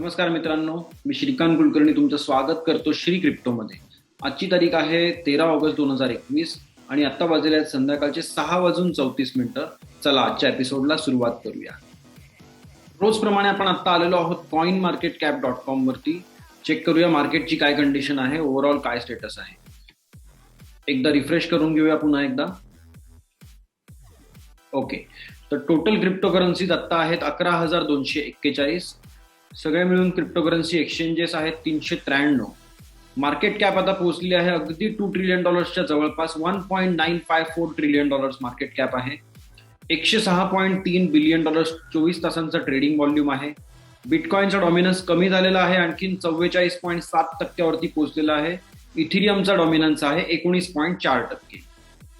नमस्कार मित्रांनो, मी श्रीकांत कुलकर्णी तुमचं स्वागत करतो श्री क्रिप्टोमध्ये. आजची तारीख आहे 13 ऑगस्ट 2021 आणि आता वाजले आहेत संध्याकाळचे 6:34. चला आजच्या एपिसोडला सुरुवात करूया. रोजप्रमाणे आपण आता आलेलो आहोत coinmarketcap.com वरती. चेक करूया मार्केटची काय कंडिशन आहे, ओव्हरऑल काय स्टेटस आहे. एकदा रिफ्रेश करून घेऊया पुन्हा एकदा. ओके, तर टोटल क्रिप्टोकरन्सीज आता आहेत 11,241. सगळे मिळून क्रिप्टोकरन्सी एक्सचेंजेस आहेत 393. मार्केट कॅप आता पोहोचली आहे अगदी $2 ट्रिलियन जवळपास. $1.954 ट्रिलियन मार्केट कॅप आहे. 106.3 बिलियन 24 तासांचा ट्रेडिंग व्हॉल्यूम आहे. बिटकॉइनचा डॉमिनन्स कमी झालेला आहे, आणखीन 44.7% पोहोचलेला आहे. इथिरियमचा डॉमिनन्स आहे 19.4%.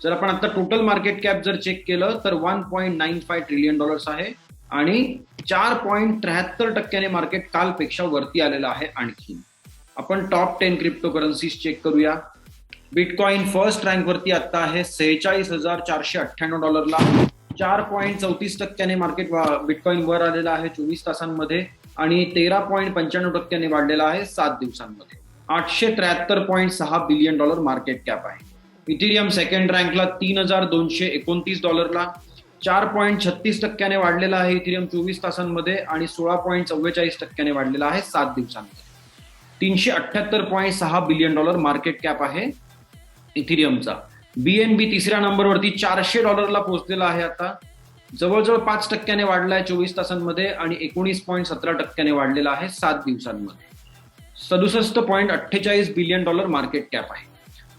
जर आपण आता टोटल मार्केट कॅप जर चेक केलं तर $1.95 ट्रिलियन आहे आणि 4.73% मार्केट कालपेक्षा वरती आलेलं आहे. आणखी आपण टॉप 10 क्रिप्टोकरन्सीज चेक करूया. बिटकॉइन फर्स्ट रँक वरती आता आहे $46,498. 4.34% मार्केट बिटकॉइन वर आलेला आहे 24 तासांमध्ये आणि 13.95% वाढलेला आहे 7 दिवसांमध्ये. $873.6 बिलियन मार्केट कॅप आहे. इथिरियम सेकंड रँकला $3,229. 4.36% वाढलेला आहे इथिरियम 24 तासांमध्ये आणि 16.44% वाढलेला आहे 7 दिवसांमध्ये. $378.6 बिलियन मार्केट कॅप आहे इथिरियमचा. BNB तिसऱ्या नंबरवरती $400 पोहोचलेला आहे. आता जवळजवळ 5% वाढला आहे 24 तासांमध्ये आणि 19.17% वाढलेला आहे 7 दिवसांमध्ये. $67.48 बिलियन मार्केट कॅप आहे.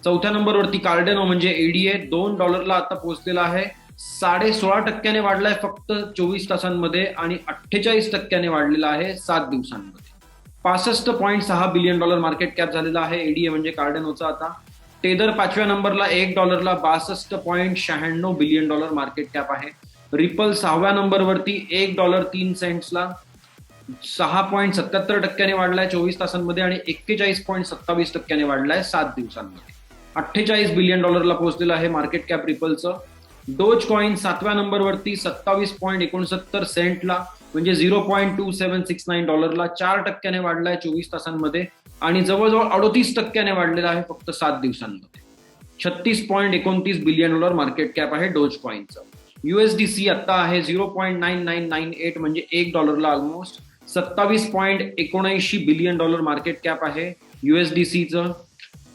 चौथ्या नंबरवरती कार्डेनो म्हणजे ADA $2 आता पोहोचलेला आहे. 16.5% वाढलाय फक्त 24 तासांमध्ये आणि 48% वाढलेला आहे 7 दिवसांमध्ये. $65.6 बिलियन मार्केट कॅप झालेला आहे ADA म्हणजे कार्डेनोचा. आता टेदर 5व्या नंबरला $1 $62.96 बिलियन मार्केट कॅप आहे. रिपल 6व्या नंबरवरती $1.03 6.77% वाढलाय 24 तासांमध्ये आणि 41.27% वाढलाय 7 दिवसांमध्ये. $48 बिलियन पोहोचलेलं आहे मार्केट कॅप रिपलचं. डोज कॉइन 7व्या नंबरवरती 27.69 म्हणजे $0.2769 4% वाढलाय 24 तासांमध्ये आणि जवळजवळ 38% वाढलेला आहे फक्त 7 दिवसांमध्ये. $36.29 बिलियन मार्केट कॅप आहे डोज कॉइनचं. USDC आता आहे $0.9998 म्हणजे $1 ऑलमोस्ट. 27.79 बिलियन मार्केट कॅप आहे USDCचं.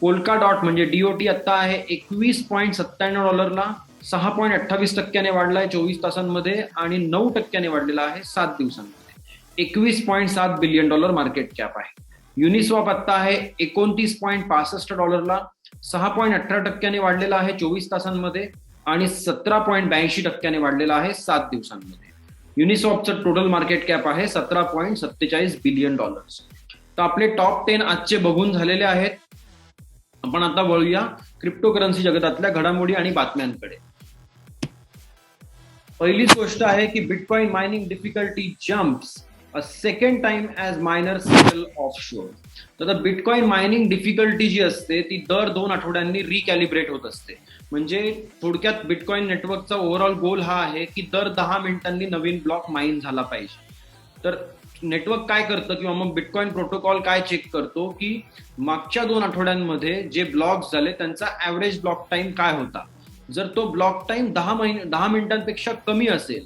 पोल्का डॉट म्हणजे DOT आता आहे $21.97 6.28% वाढलाय 24 तासांमध्ये आणि 9% वाढलेला आहे 7 दिवसांमध्ये. $21.7 बिलियन मार्केट कॅप आहे. युनिस्वॉप आता आहे $29.65 6.18% वाढलेला आहे 24 तासांमध्ये आणि 17.82% वाढलेला आहे 7 दिवसांमध्ये. युनिस्वॉपचं टोटल मार्केट कॅप आहे $17.47 बिलियन. तर आपले टॉप 10 आजचे बघून झालेले आहेत. आपण आता वळूया क्रिप्टोकरन्सी जगतातल्या घडामोडी आणि बातम्यांकडे. पहिलीच गोष्ट आहे की bitcoin mining difficulty jumps a second time as miners settle offshore. तर बिटकॉइन मायनिंग डिफिकल्टी जी असते ती दर 2 आठवड्यांनी रिकॅलिब्रेट होत असते. म्हणजे थोडक्यात बिटकॉइन नेटवर्कचा ओव्हरऑल गोल हा आहे की दर 10 मिनिटांनी नवीन ब्लॉक माइन झाला पाहिजे. तर नेटवर्क काय करतं किंवा मग बिटकॉइन प्रोटोकॉल काय चेक करतो की मागच्या 2 आठवड्यांमध्ये जे ब्लॉक्स झाले त्यांचा ऍव्हरेज ब्लॉक टाइम काय होता. जर तो ब्लॉक टाइम 10 मिनिटांपेक्षा कमी असेल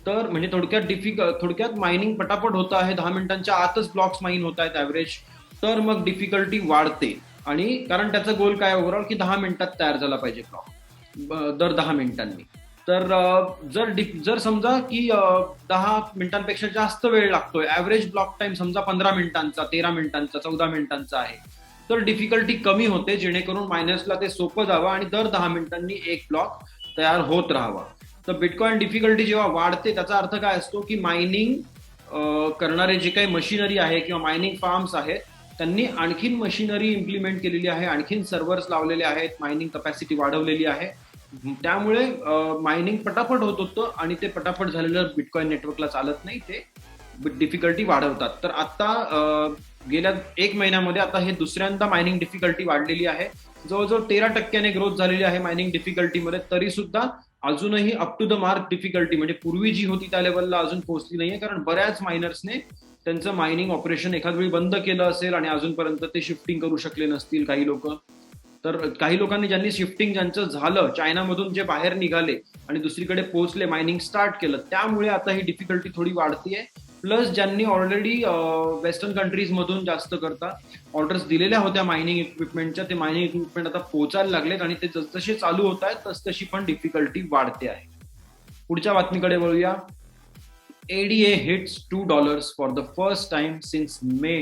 तर म्हणजे थोडक्यात मायनिंग पटापट होत आहे, 10 मिनिटांच्या आतच ब्लॉक्स माइन होत आहेत ऍव्हरेज, तर मग डिफिकल्टी वाढते. आणि कारण त्याचा गोल काय ओव्हरऑल की 10 मिनिटात तयार झाला पाहिजे ब्लॉक दर 10 मिनिटांनी. तर जर समजा की 10 मिनिटांपेक्षा जास्त वेळ लागतोय, ऍव्हरेज ब्लॉक टाइम समजा 15 मिनिटांचा, 13 मिनिटांचा, 14 मिनिटांचा आहे, तर डिफिकल्टी कमी होते जेणेकरून मायनर्सला ते सोपं जावं आणि दर 10 मिनिटांनी एक ब्लॉक तयार होत राहावा. तर बिटकॉइन डिफिकल्टी जेव्हा वाढते त्याचा अर्थ काय असतो की मायनिंग करणारे जे काही मशिनरी आहे किंवा मायनिंग फार्म्स आहेत त्यांनी आणखीन मशिनरी इम्प्लिमेंट केलेली आहे, आणखीन सर्व्हर्स लावलेले आहेत, मायनिंग कपॅसिटी वाढवलेली आहे. त्यामुळे मायनिंग पटापट होत होतं आणि ते पटापट झालेलं बिटकॉइन नेटवर्कला चालत नाही, ते डिफिकल्टी वाढवतात. तर आता गेल्या 1 महिन्यामध्ये आता हे दुसऱ्यांदा मायनिंग डिफिकल्टी वाढलेली आहे. जवळजवळ 13% ग्रोथ झालेली आहे मायनिंग डिफिकल्टीमध्ये. तरी सुद्धा अजूनही up to the mark difficulty म्हणजे पूर्वी जी होती त्या लेवलला अजून पोहोचली नाहीये, कारण बऱ्याच मायनर्सने त्यांचं मायनिंग ऑपरेशन एखाद वेळी बंद केलं असेल आणि अजूनपर्यंत ते शिफ्टिंग करू शकले नसतील काही लोक. तर काही लोकांनी ज्यांनी शिफ्टिंग ज्यांचं झालं, चायनामधून जे बाहेर निघाले आणि दुसरीकडे पोहोचले, मायनिंग स्टार्ट केलं, त्यामुळे आता ही डिफिकल्टी थोडी वाढतीये. प्लस ज्यांनी ऑलरेडी वेस्टर्न कंट्रीज मधून जास्त करता ऑर्डर्स दिलेल्या होत्या मायनिंग इक्विपमेंटच्या, ते मायनिंग इक्विपमेंट आता पोहोचायला लागलेत आणि ते जसजसे चालू होत आहेत तसतशी पण डिफिकल्टी वाढते आहे. पुढच्या बातमीकडे वळूया. ADA hits $2 for the first time since May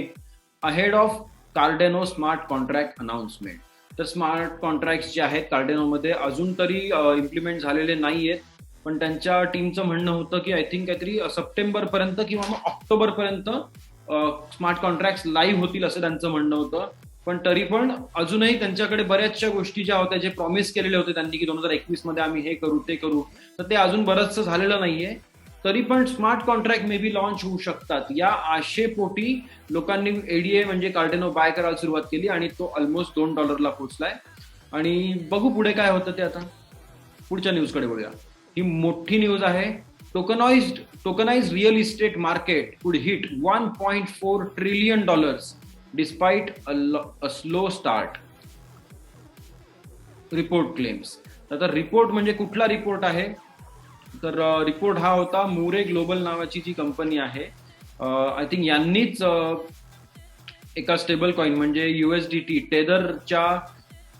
ahead of Cardano smart contract announcement. तर स्मार्ट कॉन्ट्रॅक्ट जे आहेत कार्डेनोमध्ये अजून तरी इम्प्लिमेंट झालेले नाहीयेत, पण त्यांच्या टीमचं म्हणणं होतं की आय थिंक काहीतरी सप्टेंबर पर्यंत किंवा मग ऑक्टोबर पर्यंत स्मार्ट कॉन्ट्रॅक्ट लाईव्ह होतील असं त्यांचं म्हणणं होतं. पण तरी पण अजूनही त्यांच्याकडे बऱ्याचशा गोष्टी ज्या होत्या, जे प्रॉमिस केलेले होते त्यांनी की 2021 मध्ये आम्ही हे करू ते करू, तर ते अजून बरंचसं झालेलं नाहीये. तरी पण smart contract may be launch होऊ शकतात या आशेपोटी लोकांनी एडीए म्हणजे कार्डेनो बाय करायला सुरुवात केली आणि तो ऑलमोस्ट $2 पोहोचलाय. आणि बघू पुढे काय होतं ते. आता पुढच्या न्यूजकडे बघूया. ही मोठी न्यूज आहे. टोकनाइज्ड रिअल इस्टेट मार्केट कुड hit $1.4 trillion despite a slow start, report claims. आता रिपोर्ट म्हणजे कुठला रिपोर्ट आहे, तर रिपोर्ट हा होता मुरे ग्लोबल नावाची जी कंपनी आहे, आय थिंक यांनीच एका स्टेबल कॉइन म्हणजे USDT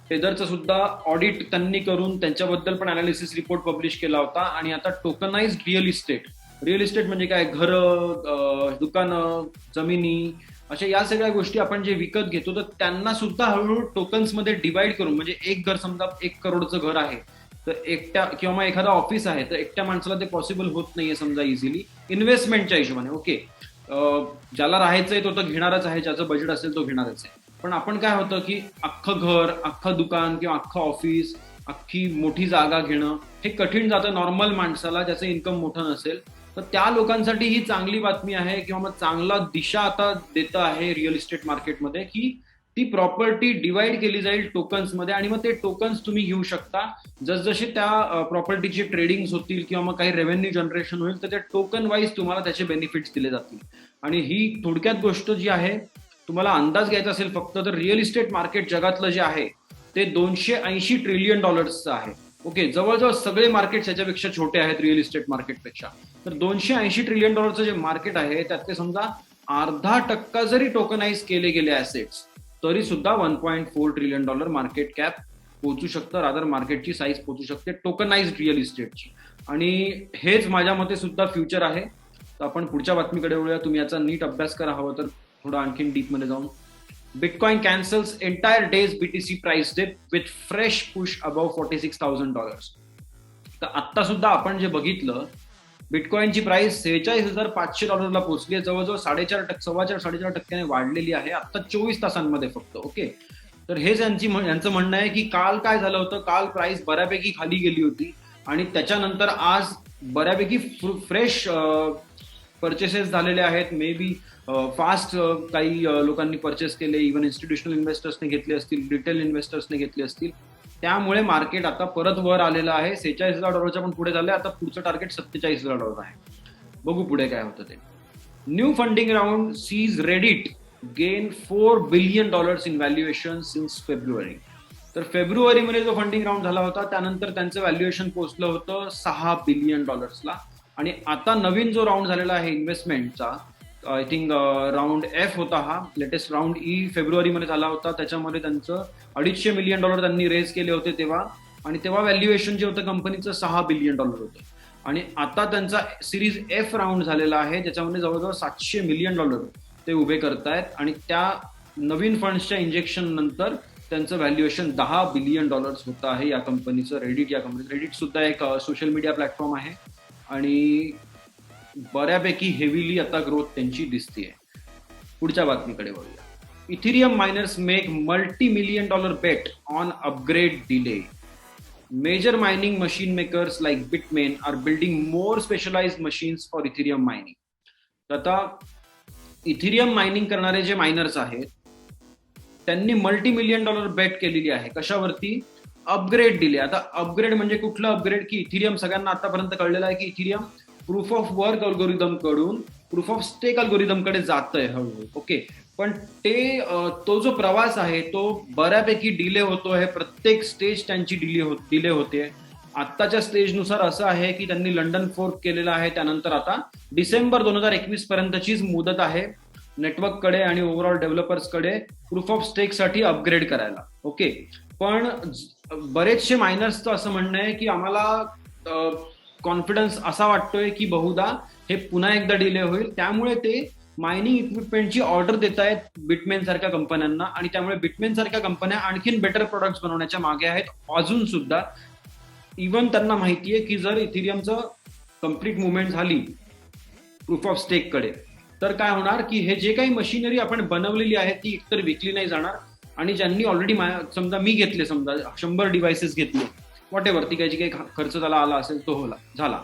टेदरचं सुद्धा ऑडिट त्यांनी करून त्यांच्याबद्दल पण अनालिसिस रिपोर्ट पब्लिश केला होता. आणि आता टोकनाइज्ड रिअल इस्टेट म्हणजे काय, घरं, दुकानं, जमिनी, अशा या सगळ्या गोष्टी आपण जे विकत घेतो तर त्यांना सुद्धा हळूहळू टोकन्समध्ये डिवाइड करून, म्हणजे एक घर समजा 1 करोडचं घर आहे तर एकट्या किंवा मग एखादा ऑफिस आहे तर एकट्या माणसाला ते पॉसिबल होत नाहीये समजा इझिली इन्व्हेस्टमेंटच्या हिशोबाने. ओके, ज्याला राहायचंय तो तर घेणारच आहे, ज्याचं बजेट असेल तो घेणारच आहे. पण आपण काय होतं की अख्खं घर, अख्खं दुकान किंवा अख्खं ऑफिस, अख्खी मोठी जागा घेणं हे कठीण जातं नॉर्मल माणसाला ज्याचं इन्कम मोठं नसेल. तर त्या लोकांसाठी ही चांगली बातमी आहे किंवा मग चांगला दिशा आता देतं आहे रिअल इस्टेट मार्केटमध्ये की ती प्रॉपर्टी डिवाइड केली जाईल टोकन्समध्ये आणि मग ते टोकन्स तुम्ही घेऊ शकता. जसजसे त्या प्रॉपर्टीचे ट्रेडिंग होतील किंवा मग काही रेव्हेन्यू जनरेशन होईल तर त्या टोकन वाईज तुम्हाला त्याचे बेनिफिट्स दिले जातील. आणि ही थोडक्यात गोष्ट जी आहे, तुम्हाला अंदाज घ्यायचा असेल फक्त, तर रिअल इस्टेट मार्केट जगातलं जे आहे ते $280 ट्रिलियन आहे. ओके, जवळजवळ सगळे मार्केट याच्यापेक्षा छोटे आहेत रिअल इस्टेट मार्केटपेक्षा. तर $280 ट्रिलियन जे मार्केट आहे त्यात समजा 0.5% जरी टोकनाइज केले गेले ऍसेट्स तरी सुद्धा $1.4 ट्रिलियन मार्केट कॅप पोहोचू शकतं, रादर मार्केटची साईज पोहोचू शकते टोकनाइज्ड रिअल इस्टेटची. आणि हेच माझ्या मते सुद्धा फ्युचर आहे. तर आपण पुढच्या बातमीकडे वळूया. तुम्ही याचा नीट अभ्यास करा हवं तर थोडं आणखीन डीपमध्ये जाऊन. Bitcoin cancels entire days BTC price dip with fresh push above $46,000. तर आत्ता सुद्धा आपण जे बघितलं, बिटकॉइनची प्राइस $46,500 पोहोचली आहे, जवळजवळ 4.5% वाढलेली आहे आता 24 तासांमध्ये फक्त. ओके, तर हेच यांचं म्हणणं आहे की काल काय झालं होतं, काल प्राइस बऱ्यापैकी खाली गेली होती आणि त्याच्यानंतर आज बऱ्यापैकी फ्रेश परचेसेस झालेले आहेत. मे बी फास्ट काही लोकांनी परचेस केले, इव्हन इन्स्टिट्यूशनल इन्व्हेस्टर्सने घेतले असतील, रिटेल इन्व्हेस्टर्सने घेतले असतील. त्यामुळे मार्केट आता परत वर आलेलं आहे. $46,000 पण पुढे झालंय. आता पुढचं टार्गेट $47,000 आहे. बघू पुढे काय होतं ते. New funding round sees Reddit gain $4 billion in valuation since February. तर फेब्रुवारीमध्ये जो फंडिंग राऊंड झाला होता त्यानंतर त्यांचं व्हॅल्युएशन पोहोचलं होतं $6 बिलियन. आणि आता नवीन जो राऊंड झालेला आहे इन्व्हेस्टमेंटचा, आय थिंक राऊंड F होता हा, लेटेस्ट राऊंड E फेब्रुवारीमध्ये झाला होता. त्याच्यामध्ये त्यांचं $250 मिलियन त्यांनी रेज केले होते तेव्हा, आणि तेव्हा व्हॅल्युएशन जे होतं कंपनीचं $6 बिलियन होतं. आणि आता त्यांचा सिरीज F राऊंड झालेला आहे ज्याच्यामध्ये जवळजवळ $700 मिलियन ते उभे करतायत. आणि त्या नवीन फंड्सच्या इंजेक्शन नंतर त्यांचं व्हॅल्युएशन $10 बिलियन होतं आहे या कंपनीचं. रेडिट सुद्धा एक सोशल मीडिया प्लॅटफॉर्म आहे आणि बऱ्यापैकी हेवीली आता ग्रोथ त्यांची दिसतीये. पुढच्या बातमीकडे वळूया. Ethereum miners make $multi-million bet on upgrade delay. Major mining machine makers like Bitmain are building more specialized machines for Ethereum mining. तर आता इथिरियम मायनिंग करणारे जे मायनर्स आहेत त्यांनी $multi-million बेट केलेली आहे. कशावरती? Upgrade delay. आता अपग्रेड म्हणजे कुठलं अपग्रेड, की इथिरियम सगळ्यांना आतापर्यंत कळलेलं आहे की Ethereum proof of work algorithm कडून प्रूफ ऑफ स्टेक अल्गोरिदम कडे जातंय हळूहळू. ओके, पण तो जो प्रवास आहे तो बऱ्यापैकी डिले होतोय. प्रत्येक स्टेज त्यांची डिले होते. आत्ताच्या स्टेजनुसार असं आहे की त्यांनी लंडन फोर्क केलेलं आहे. त्यानंतर आता डिसेंबर 2021 पर्यंतचीच मुदत आहे नेटवर्ककडे आणि ओव्हरऑल डेव्हलपर्सकडे प्रूफ ऑफ स्टेकसाठी अपग्रेड करायला. ओके, पण बरेचसे मायनर्सचं असं म्हणणं आहे की आम्हाला कॉन्फिडन्स असा वाटतोय की बहुधा हे पुन्हा एकदा डिले होईल. त्यामुळे ते मायनिंग इक्विपमेंटची ऑर्डर देत आहेत बिटमेन सारख्या कंपन्यांना, आणि त्यामुळे बिटमेन सारख्या कंपन्या आणखीन बेटर प्रोडक्ट्स बनवण्याच्या मागे आहेत अजून सुद्धा. इव्हन त्यांना माहितीये की जर इथिरियमचं कम्प्लीट मुवमेंट झाली प्रूफ ऑफ स्टेक कडे तर काय होणार की हे जे काही मशिनरी आपण बनवलेली आहे ती एकतर विकली नाही जाणार, आणि ज्यांनी ऑलरेडी समजा मी घेतले, समजा 100 डिव्हाइसेस घेतले, वॉट एव्हर ती काही खर्च त्याला आला असेल तो झाला,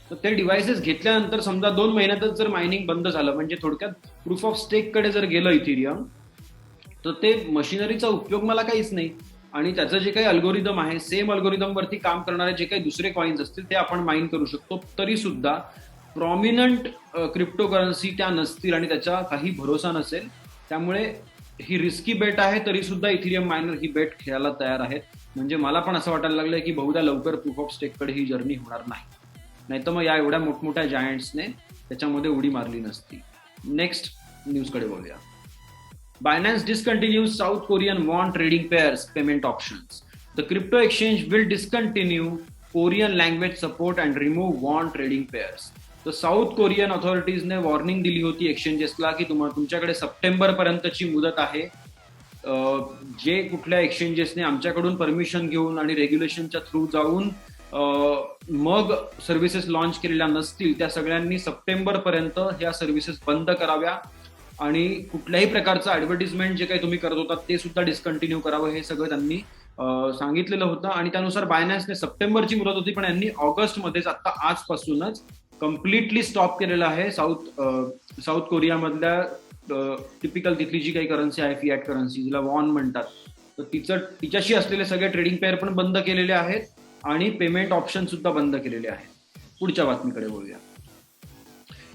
तर ते डिव्हाइसेस घेतल्यानंतर समजा 2 महिन्यातच जर मायनिंग बंद झालं, म्हणजे थोडक्यात प्रूफ ऑफ स्टेक कडे जर गेलं इथिरियम, तर ते मशिनरीचा उपयोग मला काहीच नाही. आणि त्याचं जे काही अल्गोरिदम आहे, सेम अल्गोरिदम वरती काम करणारे जे काही दुसरे कॉइन्स असतील ते आपण माइन करू शकतो. तरी सुद्धा प्रॉमिनंट क्रिप्टोकरन्सी त्या नसतील आणि त्याचा काही भरोसा नसेल. त्यामुळे ही रिस्की बेट आहे, तरी सुद्धा इथिरियम मायनर ही बेट खेळायला तयार आहेत. म्हणजे मला पण असं वाटायला लागलंय की बहुधा लवकर प्रूफ ऑफ स्टेक कडे ही जर्नी होणार नाही तर मग या एवढ्या मोठमोठ्या जायंट्सने त्याच्यामध्ये उडी मारली नसती. नेक्स्ट न्यूजकडे बोलूया. Binance discontinues South Korean won trading pairs payment options. The crypto exchange will discontinue Korean language support and remove won trading pairs. तर साऊथ कोरियन अथॉरिटीजने वॉर्निंग दिली होती एक्सचेंजेसला की तुमच्याकडे सप्टेंबर पर्यंतची मुदत आहे. जे कुठल्या एक्सचेंजेसने आमच्याकडून परमिशन घेऊन आणि रेग्युलेशनच्या थ्रू जाऊन मग सर्व्हिसेस लॉन्च केलेल्या नसतील त्या सगळ्यांनी सप्टेंबर पर्यंत ह्या सर्व्हिसेस बंद कराव्या, आणि कुठल्याही प्रकारचं ऍडव्हर्टिजमेंट जे काही तुम्ही करत होता ते सुद्धा डिस्कंटिन्यू करावं, हे सगळं त्यांनी सांगितलेलं होतं. आणि त्यानुसार बायनान्सने सप्टेंबरची मुदत होती, पण यांनी ऑगस्टमध्येच आता आजपासूनच कम्प्लिटली स्टॉप केलेलं आहे. साऊथ कोरियामधल्या टिपिकल तिथली जी काही करन्सी आहे, फियाट करन्सी जिला वॉन म्हणतात, तर तिच्याशी असलेले सगळे ट्रेडिंग पेअर पण बंद केलेले आहेत आणि पेमेंट ऑप्शन सुद्धा बंद केलेले आहेत. पुढच्या बातमीकडे बोलूया.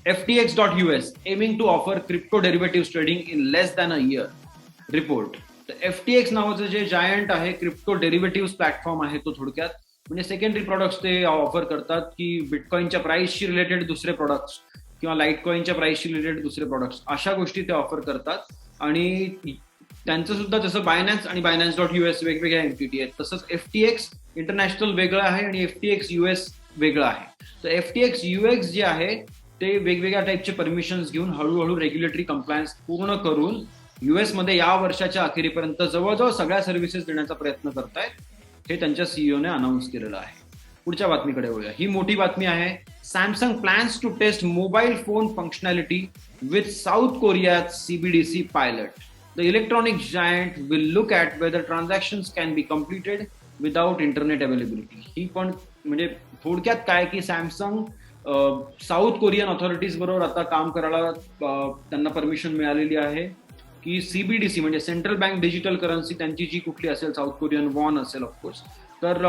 FTX.US aiming to offer crypto derivatives trading in less than a year. Report. तर FTX नावाचं जे जायंट आहे, क्रिप्टो डेरिव्हेटिव्ह प्लॅटफॉर्म आहे, तो थोडक्यात म्हणजे सेकंडरी प्रोडक्ट्स ते ऑफर करतात की बिटकॉइनच्या प्राइसशी रिलेटेड दुसरे प्रोडक्ट्स किंवा लाईट कॉइनच्या प्राइसशी रिलेटेड दुसरे प्रोडक्ट्स, अशा गोष्टी ते ऑफर करतात. आणि त्यांचं सुद्धा जसं बायनान्स आणि Binance.US वेगवेगळ्या एंटिटी आहेत, तसंच FTX इंटरनॅशनल वेगळं आहे आणि FTX US वेगळं आहे. तर FTX UX जे आहे ते वेगवेगळ्या टाईपचे परमिशन्स घेऊन हळूहळू रेग्युलेटरी कंप्लायन्स पूर्ण करून US मध्ये या वर्षाच्या अखेरीपर्यंत जवळजवळ सगळ्या सर्व्हिसेस देण्याचा प्रयत्न करतायत, हे त्यांच्या सीईओने अनाऊन्स केलेलं आहे. पुढच्या बातमीकडे वळूया. ही मोठी बातमी आहे. Samsung plans to test mobile phone functionality with South Korea CBDC pilot. The electronic giant will look at whether transactions can be completed without internet availability. ही पण म्हणजे थोडक्यात काय की सॅमसंग साऊथ कोरियन ऑथॉरिटीज बरोबर आता काम करायला त्यांना परमिशन मिळालेली आहे की CBDC म्हणजे सेंट्रल बँक डिजिटल करन्सी त्यांची जी कुठली असेल, साऊथ कोरियन वॉन असेल ऑफकोर्स, तर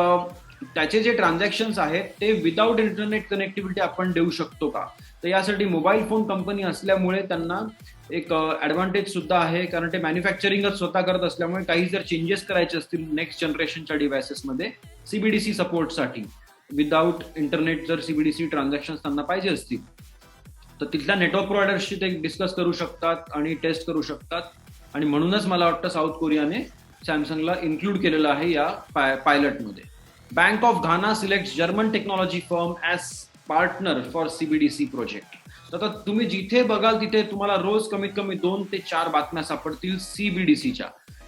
त्याचे जे ट्रान्झॅक्शन्स आहेत ते विदाउट इंटरनेट कनेक्टिव्हिटी आपण देऊ शकतो का. तर यासाठी मोबाईल फोन कंपनी असल्यामुळे त्यांना एक ऍडव्हान्टेज सुद्धा आहे, कारण ते मॅन्युफॅक्चरिंगच स्वतः करत असल्यामुळे काही जर चेंजेस करायचे असतील नेक्स्ट जनरेशनच्या डिव्हायसेसमध्ये CBDC सपोर्टसाठी विदाउट इंटरनेट जर CBDC ट्रान्झॅक्शन्स त्यांना पाहिजे असतील तर तिथल्या नेटवर्क प्रोव्हायडर्सशी ते डिस्कस करू शकतात आणि टेस्ट करू शकतात. आणि म्हणूनच मला वाटतं साऊथ कोरियाने सॅमसंगला इन्क्लूड केलेलं आहे या पायलटमध्ये. Bank of Ghana select German technology firm as partner for CBDC project. तर तुम्ही जिथे बघाल तिथे तुम्हाला रोज कमीत कमी 2 ते 4 बातम्या सापडतील CBDCच्या.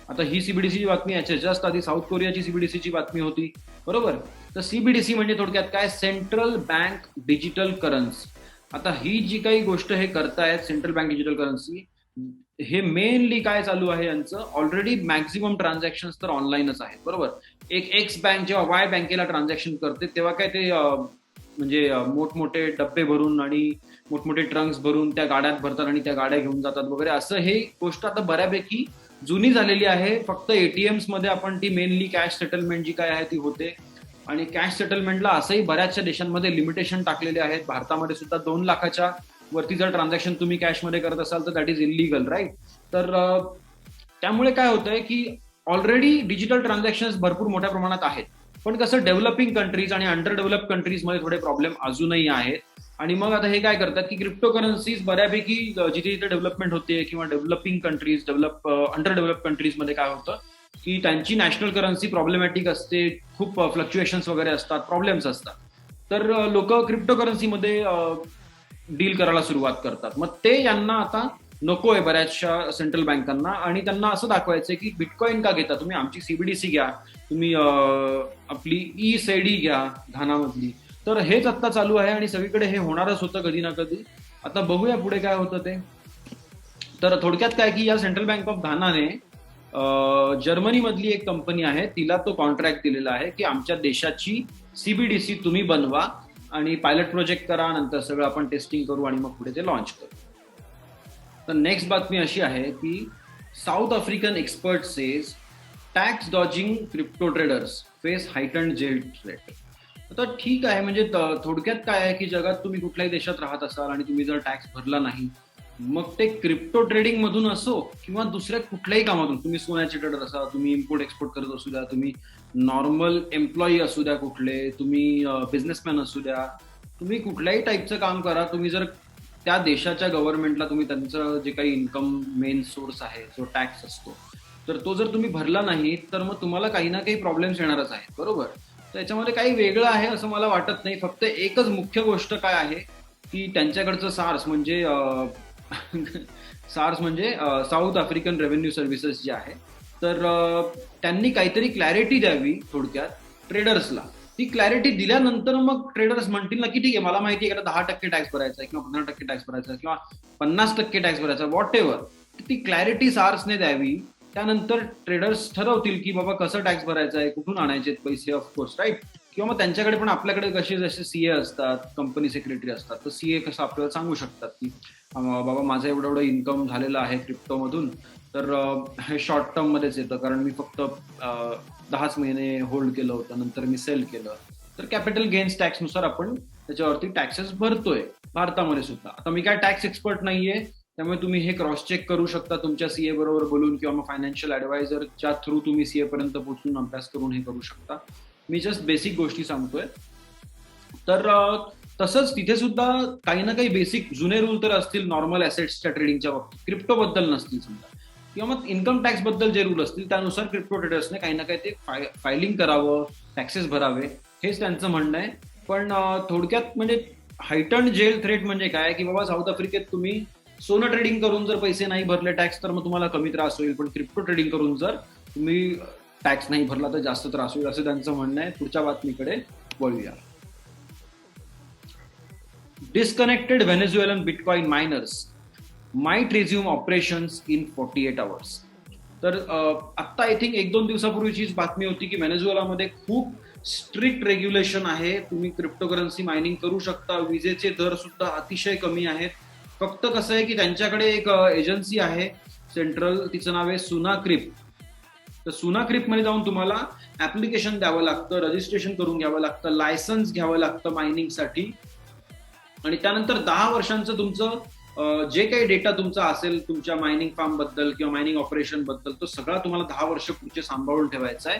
आता ही CBDCची बातमी याच्या जस्ट आधी साऊथ कोरियाची CBDCची बातमी होती, बरोबर. तर CBDC म्हणजे थोडक्यात काय, सेंट्रल बँक डिजिटल करन्सी. आता ही जी काही गोष्ट हे करतायत सेंट्रल बँक डिजिटल करन्सी, हे मेनली काय चालू आहे यांचं, ऑलरेडी मॅक्झिमम ट्रान्झॅक्शन तर ऑनलाईनच आहेत, बरोबर. एक X बँक जेव्हा Y बँकेला ट्रान्झॅक्शन करते तेव्हा काय ते म्हणजे मोठमोठे डब्बे भरून आणि मोठमोठे ट्रंक्स भरून त्या गाड्यात भरतात आणि त्या गाड्या घेऊन जातात वगैरे, असं हे गोष्ट आता बऱ्यापैकी जुनी झालेली आहे. फक्त ATMs मध्ये आपण ती मेनली कॅश सेटलमेंट जी काय आहे ती होते. आणि कॅश सेटलमेंटला असंही बऱ्याचशा देशांमध्ये लिमिटेशन टाकलेले आहेत. भारतामध्ये सुद्धा 2 लाखाच्या वरती जर ट्रान्झॅक्शन तुम्ही कॅशमध्ये करत असाल तर दॅट इज इलिगल, राईट? तर त्यामुळे काय होतंय की ऑलरेडी डिजिटल ट्रान्झॅक्शन भरपूर मोठ्या प्रमाणात आहेत, पण कसं डेव्हलपिंग कंट्रीज आणि अंडर डेव्हलप कंट्रीजमध्ये थोडे प्रॉब्लेम अजूनही आहेत. आणि मग आता हे काय करतात की क्रिप्टो करन्सीज बऱ्यापैकी जिथे जिथे डेव्हलपमेंट होते किंवा डेव्हलपिंग कंट्रीज अंडर डेव्हलप कंट्रीजमध्ये काय होतं की त्यांची नॅशनल करन्सी प्रॉब्लेमॅटिक असते, खूप फ्लक्च्युएशन्स वगैरे असतात, प्रॉब्लेम्स असतात. तर लोक क्रिप्टो करन्सीमध्ये डील करायला सुरुवात करतात. मग ते यांना आता नको आहे बऱ्याचशा सेंट्रल बँकांना, आणि त्यांना असं दाखवायचंय की बिटकॉइन का घेता तुम्ही, आमची सीबीडीसी घ्या, तुम्ही आपली ई सेडी घ्या घानामधली. तर हेच आता चालू आहे आणि सगळीकडे हे होणारच होतं कधी ना कधी. आता बघूया पुढे काय होतं ते. तर थोडक्यात काय की या सेंट्रल बँक ऑफ घानाने जर्मनी मधली एक कंपनी आहे, तिला तो कॉन्ट्रॅक्ट दिलेला आहे की आमच्या देशाची सीबीडीसी तुम्ही बनवा आणि पायलट प्रोजेक्ट करा, नंतर सगळं आपण टेस्टिंग करू आणि मग पुढे ते लॉन्च करू. तर नेक्स्ट बातमी अशी आहे की South African expert says tax dodging crypto traders face heightened jail threat. आता ठीक आहे, म्हणजे थोडक्यात काय आहे की जगात तुम्ही कुठल्याही देशात राहत असाल आणि तुम्ही जर टॅक्स भरला नाही, मग ते क्रिप्टो ट्रेडिंग मधून असो किंवा दुसऱ्या कुठल्याही कामातून, तुम्ही सोन्याचे ट्रेडर असा, तुम्ही इम्पोर्ट एक्सपोर्ट करत असू द्या, तुम्ही नॉर्मल एम्प्लॉई असू द्या, कुठले तुम्ही बिझनेसमॅन असू द्या, तुम्ही कुठल्याही टाईपचं काम करा, तुम्ही जर त्या देशाच्या गव्हर्नमेंटला तुम्ही त्यांचं जे काही इन्कम मेन सोर्स आहे जो टॅक्स असतो, तर तो जर तुम्ही भरला नाही तर मग तुम्हाला काही ना काही प्रॉब्लेम्स येणारच आहेत, बरोबर? तर याच्यामध्ये काही वेगळं आहे असं मला वाटत नाही. फक्त एकच मुख्य गोष्ट काय आहे की त्यांच्याकडचं सार्स म्हणजे साऊथ आफ्रिकन रेव्हेन्यू सर्व्हिसेस जे आहे, तर त्यांनी काहीतरी क्लॅरिटी द्यावी थोडक्यात ट्रेडर्सला. ती क्लॅरिटी दिल्यानंतर मग ट्रेडर्स म्हणतील ना की ठीक आहे, मला माहिती आहे की 10% टॅक्स भरायचा आहे किंवा 15% टॅक्स भरायचा किंवा 50% टॅक्स भरायचा, व्हॉट एव्हर. ती क्लॅरिटी सार्सने द्यावी. त्यानंतर ट्रेडर्स ठरवतील की बाबा कसं टॅक्स भरायचा आहे, कुठून आणायचे पैसे, ऑफकोर्स, राईट? किंवा मग त्यांच्याकडे पण आपल्याकडे कसे जसे सीए असतात, कंपनी सेक्रेटरी असतात, तर सीए कसं आपल्याला सांगू शकतात की बाबा माझं एवढं एवढं इन्कम झालेलं आहे क्रिप्टोमधून, तर हे शॉर्ट टर्म मध्येच येतं कारण मी फक्त 10च महिने होल्ड केलं होतं, नंतर मी सेल केलं. तर कॅपिटल गेन्स टॅक्सनुसार आपण त्याच्यावरती टॅक्सेस भरतोय भारतामध्ये सुद्धा. आता मी काय टॅक्स एक्सपर्ट नाहीये, त्यामुळे तुम्ही हे क्रॉस चेक करू शकता तुमच्या सीए बरोबर बोलून किंवा मग फायनान्शियल ऍडवायझरच्या थ्रू तुम्ही सीए पर्यंत पोहोचून अभ्यास करून हे करू शकता. मी जस्ट बेसिक गोष्टी सांगतोय. तर तसंच तिथे सुद्धा काही ना काही बेसिक जुने रूल तर असतील नॉर्मल ऍसेट्सच्या ट्रेडिंगच्या बाबतीत, क्रिप्टो बद्दल नसतील समजा, किंवा मग इन्कम टॅक्स बद्दल जे रूल असतील त्यानुसार क्रिप्टो ट्रेडर्सने काही ना काही ते फायलिंग करावं, टॅक्सेस भरावे, हेच त्यांचं म्हणणं आहे. पण थोडक्यात म्हणजे हायटन्ड जेल थ्रेट म्हणजे काय की बाबा साऊथ आफ्रिकेत तुम्ही सोनं ट्रेडिंग करून जर पैसे नाही भरले टॅक्स तर मग तुम्हाला कमी त्रास होईल, पण क्रिप्टो ट्रेडिंग करून जर तुम्ही टॅक्स नाही भरला तर जास्त त्रास होईल, असं त्यांचं म्हणणं आहे. पुढच्या बातमीकडे वळूया. Disconnected Venezuelan Bitcoin miners might resume operations in 48 hours. तर आत्ता आय थिंक 1-2 दिवसापूर्वीचीच बातमी होती की व्हेनेझुएलामध्ये खूप स्ट्रिक्ट रेग्युलेशन आहे. तुम्ही क्रिप्टोकरन्सी मायनिंग करू शकता, विजेचे दर सुद्धा अतिशय कमी आहेत. फक्त कसं आहे की त्यांच्याकडे एक एजन्सी आहे सेंट्रल, तिचं नाव आहे सुनाक्रिप. तर सुनाक्रिप मध्ये जाऊन तुम्हाला ऍप्लिकेशन द्यावं लागतं, रजिस्ट्रेशन करून घ्यावं लागतं, लायसन्स घ्यावं लागतं मायनिंगसाठी, आणि त्यानंतर 10 वर्षांचं तुमचं जे काही डेटा तुमचा असेल तुमच्या मायनिंग फार्म बद्दल किंवा मायनिंग ऑपरेशन बद्दल, तो सगळा तुम्हाला 10 वर्ष पुढचे सांभाळून ठेवायचा आहे.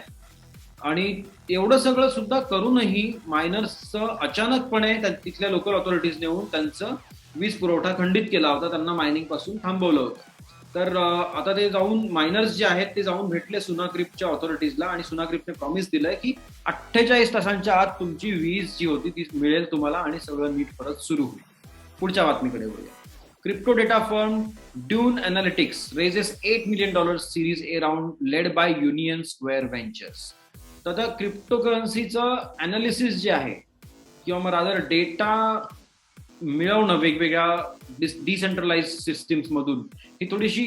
आणि एवढं सगळं सुद्धा करूनही मायनर्सचं अचानकपणे तिथल्या लोकल ऑथॉरिटीजने येऊन त्यांचं वीज पुरवठा खंडित केला होता, त्यांना मायनिंग पासून थांबवलं होतं. तर आता ते जाऊन मायनर्स जे आहेत ते जाऊन भेटले सुनाक्रिपच्या ऑथॉरिटीजला, आणि सुनाक्रिपने प्रॉमिस दिलंय की 48 तासांच्या आत तुमची वीज जी होती ती मिळेल तुम्हाला आणि सगळं नीट परत सुरू होईल. पुढच्या बातमीकडे वळूया. Crypto data firm dune analytics raises $8 million series A round led by union square ventures. तर आता क्रिप्टोकरन्सीचं अनालिसिस जे आहे किंवा मग रादर डेटा मिळवणं वेगवेगळ्या डिसेंट्रलाइज सिस्टीम्स मधून, ही थोडीशी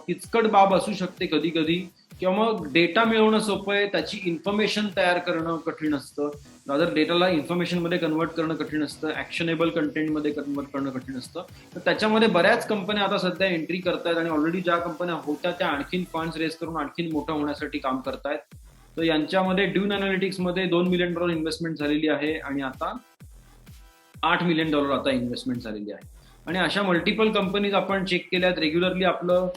किचकट बाब असू शकते कधी कधी, किंवा मग डेटा मिळवणं सोपं आहे, त्याची इन्फॉर्मेशन तयार करणं कठीण असतं, रादर डेटाला इन्फॉर्मेशन मध्ये कन्वर्ट करणं कठीण असतं, ऍक्शनेबल कंटेंट मध्ये कन्वर्ट करणं कठीण असतं. तर त्याच्यामध्ये बऱ्याच कंपन्या आता सध्या एंट्री करतायत आणि ऑलरेडी ज्या कंपन्या होत्या त्या आणखीन फंड्स रेज करून आणखीन मोठं होण्यासाठी काम करतायत. तर यांच्यामध्ये ड्यून अनालिटिक्समध्ये $2 मिलियन इन्व्हेस्टमेंट झालेली आहे आणि आता $8 मिलियन आता इन्व्हेस्टमेंट झालेली आहे. आणि अशा मल्टिपल कंपनीज आपण चेक केल्यात. रेग्युलरली आपलं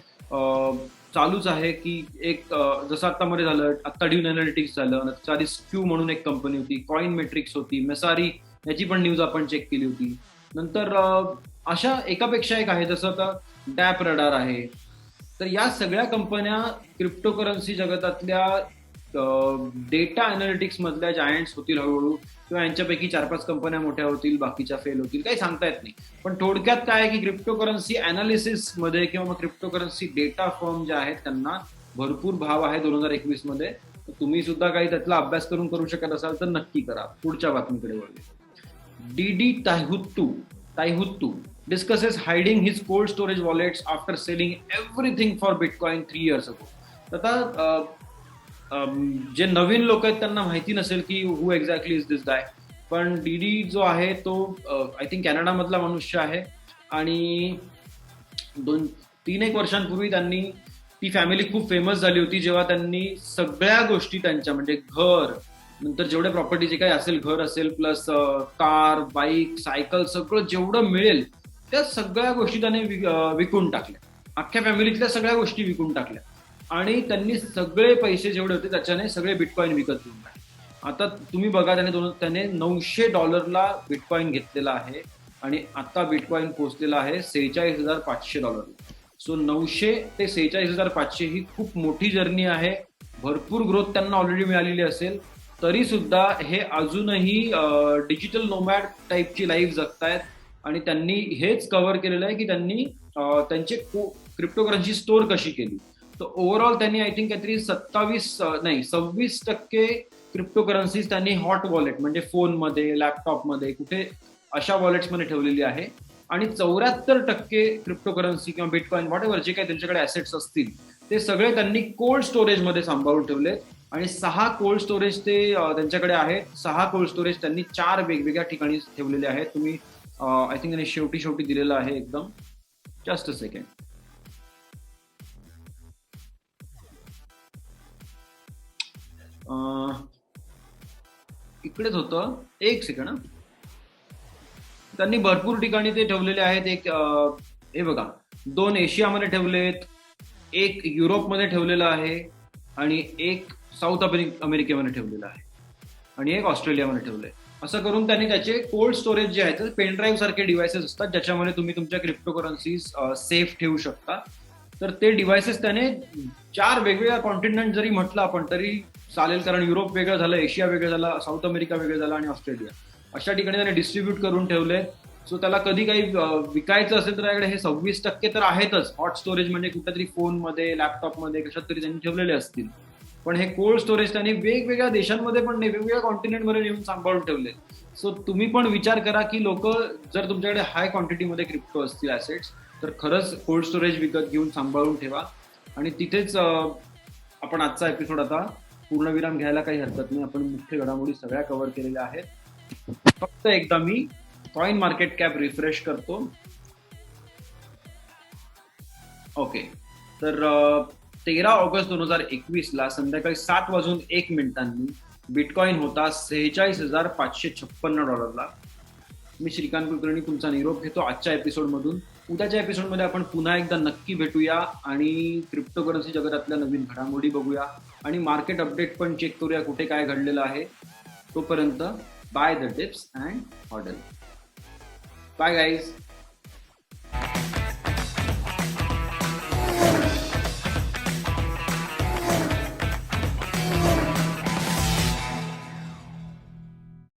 चालूच आहे की एक जसं आता मध्ये झालं, आता ड्यून अनालिटिक्स झालं, आधी स्क्यू म्हणून एक कंपनी होती, कॉइन मेट्रिक्स होती, मेसारी याची पण न्यूज आपण चेक केली होती. नंतर अशा एकापेक्षा एक आहे, जसं आता डॅप रडार आहे. तर या सगळ्या कंपन्या क्रिप्टोकरन्सी जगतातल्या डेटा अनालिटिक्स मधल्या जायंट्स होतील हळूहळू, किंवा यांच्यापैकी 4-5 कंपन्या मोठ्या होतील, बाकीच्या फेल होतील, काही सांगता येत नाही. पण थोडक्यात काय आहे की क्रिप्टोकरन्सी अनालिसिस मध्ये किंवा मग क्रिप्टोकरन्सी डेटा फर्म ज्या आहेत त्यांना भरपूर भाव आहे 2021 मध्ये. तुम्ही सुद्धा काही त्यातला अभ्यास करू शकत असाल तर नक्की करा. पुढच्या बातमीकडे वळूया. Didi Taihuttu discusses hiding his cold storage wallets after selling everything for Bitcoin 3 years ago. आता जे नवीन लोक आहेत त्यांना माहिती नसेल की हु एक्झॅक्टली इज दिस गाय, पण डीडी जो आहे तो आय थिंक कॅनडा मधला मनुष्य आहे. आणि 3-1 वर्षांपूर्वी त्यांनी, ती फॅमिली खूप फेमस झाली होती जेव्हा त्यांनी सगळ्या गोष्टी त्यांच्या, म्हणजे घर, नंतर जेवढे प्रॉपर्टी जे काही असेल, घर असेल प्लस कार, बाईक, सायकल, सगळं जेवढं मिळेल त्या सगळ्या गोष्टी त्याने विकून टाकल्या. अख्ख्या फॅमिलीतल्या सगळ्या गोष्टी विकून टाकल्या आणि त्यांनी सगळे पैसे जेवढे होते त्याच्याने सगळे बिटकॉइन विकत घेऊन टाकले. आता तुम्ही बघा, त्याने $900 बिटकॉइन घेतलेला आहे आणि आता बिटकॉइन पोहोचलेला आहे $46,500. सो 900 ते 46,500 ही खूप मोठी जर्नी आहे. भरपूर ग्रोथ त्यांना ऑलरेडी मिळालेली असेल, तरी सुद्धा हे अजूनही डिजिटल नोमॅड टाईपची लाईफ जगतायत. आणि त्यांनी हेच कव्हर केलेलं आहे की त्यांनी त्यांचे क्रिप्टोकरन्सी स्टोअर कशी केली. तर ओव्हरऑल त्यांनी आय थिंक काहीतरी 26% क्रिप्टोकरन्सीज त्यांनी हॉट वॉलेट, म्हणजे फोनमध्ये, लॅपटॉपमध्ये, कुठे अशा वॉलेट्समध्ये ठेवलेली आहे. आणि 74% क्रिप्टोकरन्सी किंवा बिटकॉइन व्हॉट एव्हर जे काही त्यांच्याकडे ऍसेट्स असतील ते सगळे त्यांनी कोल्ड स्टोरेजमध्ये सांभाळून ठेवले. आणि 6 कोल्ड स्टोरेज ते त्यांच्याकडे आहेत. 6 कोल्ड स्टोरेज त्यांनी 4 वेगवेगळ्या ठिकाणी ठेवलेले आहेत. तुम्ही आय थिंक त्यांनी शेवटी दिलेलं आहे एकदम. Just a second. इकडेच होतं, एक सेकंड. त्यांनी भरपूर ठिकाणी ते ठेवलेले आहेत. एक हे बघा, 2 एशियामध्ये ठेवलेत, 1 युरोपमध्ये ठेवलेलं आहे आणि 1 साऊथ अमेरिकेमध्ये ठेवलेलं आहे आणि 1 ऑस्ट्रेलियामध्ये ठेवलंय. असं करून त्यांनी त्याचे कोल्ड स्टोरेज जे आहेत, पेन ड्राईव्ह सारखे डिव्हायसेस असतात ज्याच्यामध्ये तुम्ही तुमच्या क्रिप्टोकरन्सीज सेफ ठेवू शकता. तर ते डिव्हायसेस त्याने 4 वेगवेगळ्या कॉन्टिनेंट जरी म्हटलं आपण तरी चालेल, कारण युरोप वेगळं झालं, एशिया वेगळं झालं, साऊथ अमेरिका वेगळं झालं आणि ऑस्ट्रेलिया, अशा ठिकाणी त्याने डिस्ट्रीब्यूट करून ठेवले. सो त्याला कधी काही विकायचं असेल तर त्याकडे हे 26% तर आहेतच. हॉट स्टोरेज म्हणजे कुठेतरी फोनमध्ये, लॅपटॉपमध्ये, कशात तरी त्यांनी ठेवलेले असतील. पण हे कोल्ड स्टोरेज त्यांनी वेगवेगळ्या देशांमध्ये पण वेगवेगळ्या कॉन्टिनेंटमध्ये नेऊन सांभाळून ठेवले. सो तुम्ही पण विचार करा की लोक जर तुमच्याकडे हाय क्वांटिटीमध्ये क्रिप्टो असतील ऍसेट्स तर खरंच कोल्ड स्टोरेज विकत घेऊन सांभाळून ठेवा. आणि तिथेच आपण आजचा एपिसोड आता पूर्णविराम घ्यायला काही हरकत नाही. आपण मुख्य घडामोडी सगळ्या कव्हर केलेल्या आहेत. फक्त एकदा मी कॉइन मार्केट कॅप रिफ्रेश करतो. ओके, तर 13 ऑगस्ट 2021 संध्याकाळी 7:01 बिटकॉइन होता $46,556. मी श्रीकांत कुलकर्णी तुमचा निरोप घेतो आजच्या एपिसोडमधून. उद्याच्या एपिसोडमध्ये आपण पुन्हा एकदा नक्की भेटूया आणि क्रिप्टोकरन्सी जगतातल्या नवीन घडामोडी बघूया आणि मार्केट अपडेट पण चेक करूया कुठे काय घडलेलं आहे. तोपर्यंत by the tips and hodl. Bye guys.